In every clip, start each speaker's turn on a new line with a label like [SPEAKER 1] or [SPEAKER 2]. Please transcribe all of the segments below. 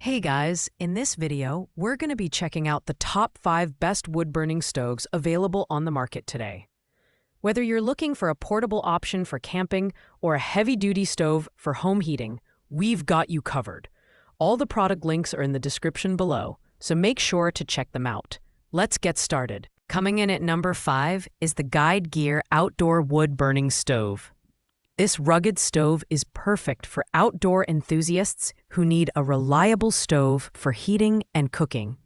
[SPEAKER 1] Hey guys, in this video, we're going to be checking out the top 5 best wood-burning stoves available on the market today. Whether you're looking for a portable option for camping or a heavy-duty stove for home heating, we've got you covered. All the product links are in the description below, so make sure to check them out. Let's get started. Coming in at number 5 is the Guide Gear Outdoor Wood-Burning Stove. This rugged stove is perfect for outdoor enthusiasts who need a reliable stove for heating and cooking.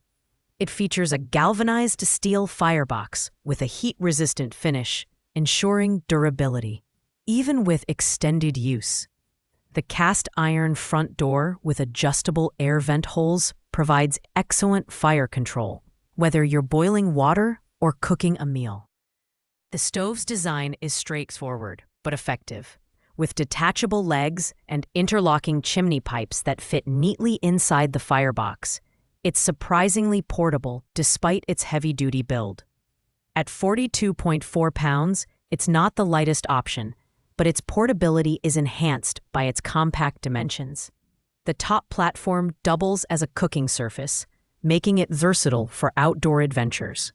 [SPEAKER 1] It features a galvanized steel firebox with a heat-resistant finish, ensuring durability, even with extended use. The cast iron front door with adjustable air vent holes provides excellent fire control, whether you're boiling water or cooking a meal. The stove's design is straightforward but effective, with detachable legs and interlocking chimney pipes that fit neatly inside the firebox. It's surprisingly portable despite its heavy-duty build. At 42.4 pounds, it's not the lightest option, but its portability is enhanced by its compact dimensions. The top platform doubles as a cooking surface, making it versatile for outdoor adventures.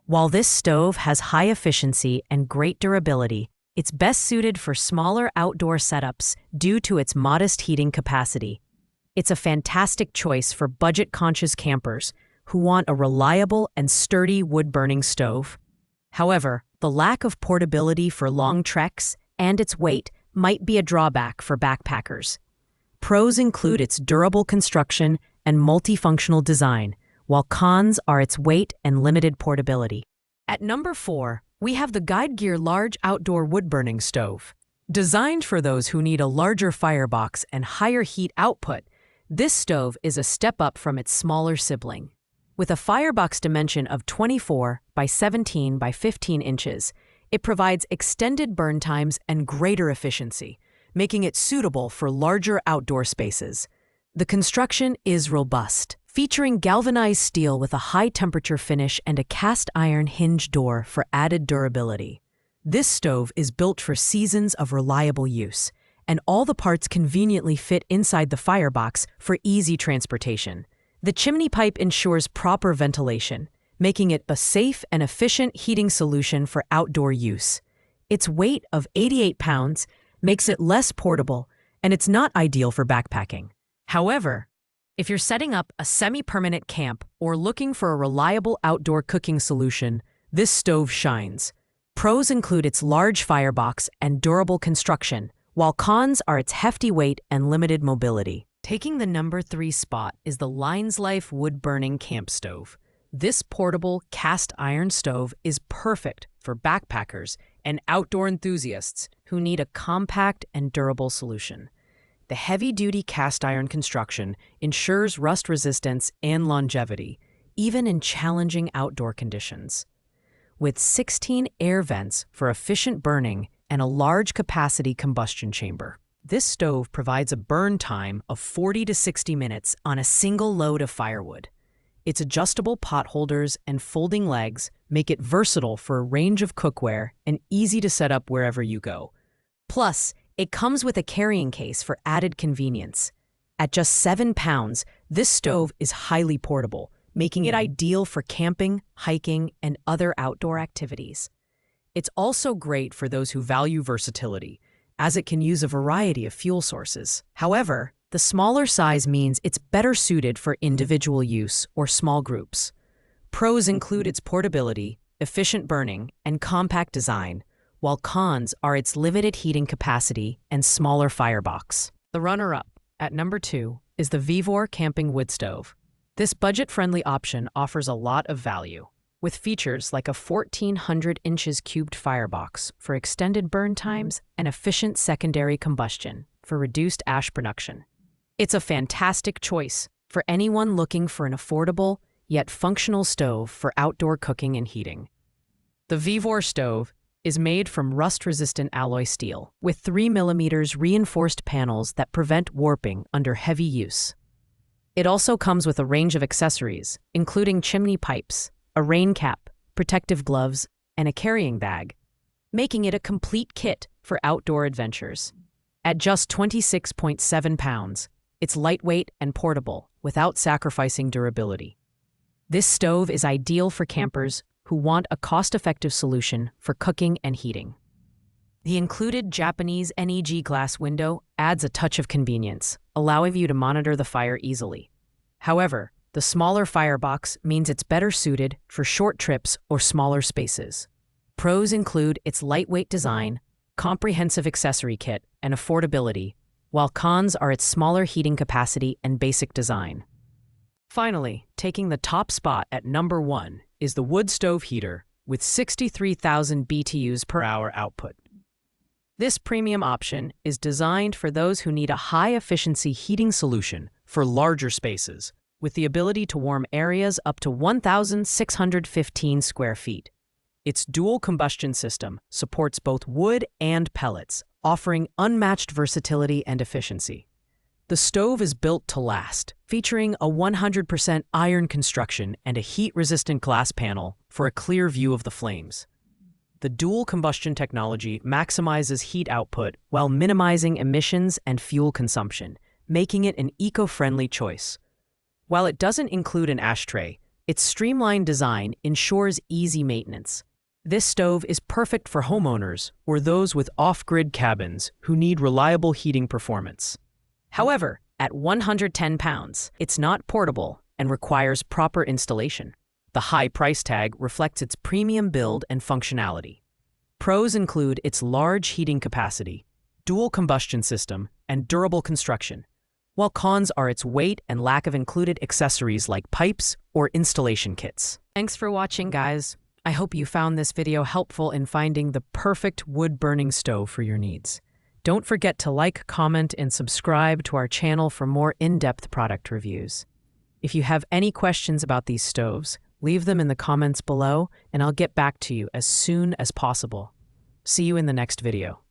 [SPEAKER 1] While this stove has high efficiency and great durability, it's best suited for smaller outdoor setups due to its modest heating capacity. It's a fantastic choice for budget-conscious campers who want a reliable and sturdy wood-burning stove. However, the lack of portability for long treks and its weight might be a drawback for backpackers. Pros include its durable construction and multifunctional design, while cons are its weight and limited portability. At number 4, we have the Guide Gear Large Outdoor Wood-Burning Stove. Designed for those who need a larger firebox and higher heat output, this stove is a step up from its smaller sibling. With a firebox dimension of 24 by 17 by 15 inches, it provides extended burn times and greater efficiency, making it suitable for larger outdoor spaces. The construction is robust, featuring galvanized steel with a high-temperature finish and a cast-iron hinge door for added durability. This stove is built for seasons of reliable use, and all the parts conveniently fit inside the firebox for easy transportation. The chimney pipe ensures proper ventilation, making it a safe and efficient heating solution for outdoor use. Its weight of 88 pounds makes it less portable, and it's not ideal for backpacking. However, if you're setting up a semi-permanent camp or looking for a reliable outdoor cooking solution, this stove shines. Pros include its large firebox and durable construction, while cons are its hefty weight and limited mobility. Taking the number 3 spot is the Lines Life Wood-Burning Camp Stove. This portable cast iron stove is perfect for backpackers and outdoor enthusiasts who need a compact and durable solution. The heavy-duty cast iron construction ensures rust resistance and longevity, even in challenging outdoor conditions. With 16 air vents for efficient burning and a large capacity combustion chamber, this stove provides a burn time of 40 to 60 minutes on a single load of firewood. Its adjustable pot holders and folding legs make it versatile for a range of cookware and easy to set up wherever you go. Plus, it comes with a carrying case for added convenience. At just 7 pounds, this stove is highly portable, making it ideal for camping, hiking, and other outdoor activities. It's also great for those who value versatility, as it can use a variety of fuel sources. However, the smaller size means it's better suited for individual use or small groups. Pros include its portability, efficient burning, and compact design, while cons are its limited heating capacity and smaller firebox. The runner-up, at number 2, is the Vevor Camping Wood Stove. This budget-friendly option offers a lot of value, with features like a 1,400 inches cubed firebox for extended burn times and efficient secondary combustion for reduced ash production. It's a fantastic choice for anyone looking for an affordable yet functional stove for outdoor cooking and heating. The Vevor stove is made from rust-resistant alloy steel with 3 mm reinforced panels that prevent warping under heavy use. It also comes with a range of accessories, including chimney pipes, a rain cap, protective gloves, and a carrying bag, making it a complete kit for outdoor adventures. At just 26.7 pounds, it's lightweight and portable, without sacrificing durability. This stove is ideal for campers who want a cost-effective solution for cooking and heating. The included Japanese NEG glass window adds a touch of convenience, allowing you to monitor the fire easily. However, the smaller firebox means it's better suited for short trips or smaller spaces. Pros include its lightweight design, comprehensive accessory kit, and affordability, while cons are its smaller heating capacity and basic design. Finally, taking the top spot at number 1 is the wood stove heater with 63,000 BTUs per hour output. This premium option is designed for those who need a high-efficiency heating solution for larger spaces, with the ability to warm areas up to 1,615 square feet. Its dual combustion system supports both wood and pellets, offering unmatched versatility and efficiency. The stove is built to last, featuring a 100% iron construction and a heat-resistant glass panel for a clear view of the flames. The dual combustion technology maximizes heat output while minimizing emissions and fuel consumption, making it an eco-friendly choice. While it doesn't include an ashtray, its streamlined design ensures easy maintenance. This stove is perfect for homeowners or those with off-grid cabins who need reliable heating performance. However, at 110 pounds, it's not portable and requires proper installation. The high price tag reflects its premium build and functionality. Pros include its large heating capacity, dual combustion system, and durable construction, while cons are its weight and lack of included accessories like pipes or installation kits. Thanks for watching, guys. I hope you found this video helpful in finding the perfect wood-burning stove for your needs. Don't forget to like, comment, and subscribe to our channel for more in-depth product reviews. If you have any questions about these stoves, leave them in the comments below, and I'll get back to you as soon as possible. See you in the next video.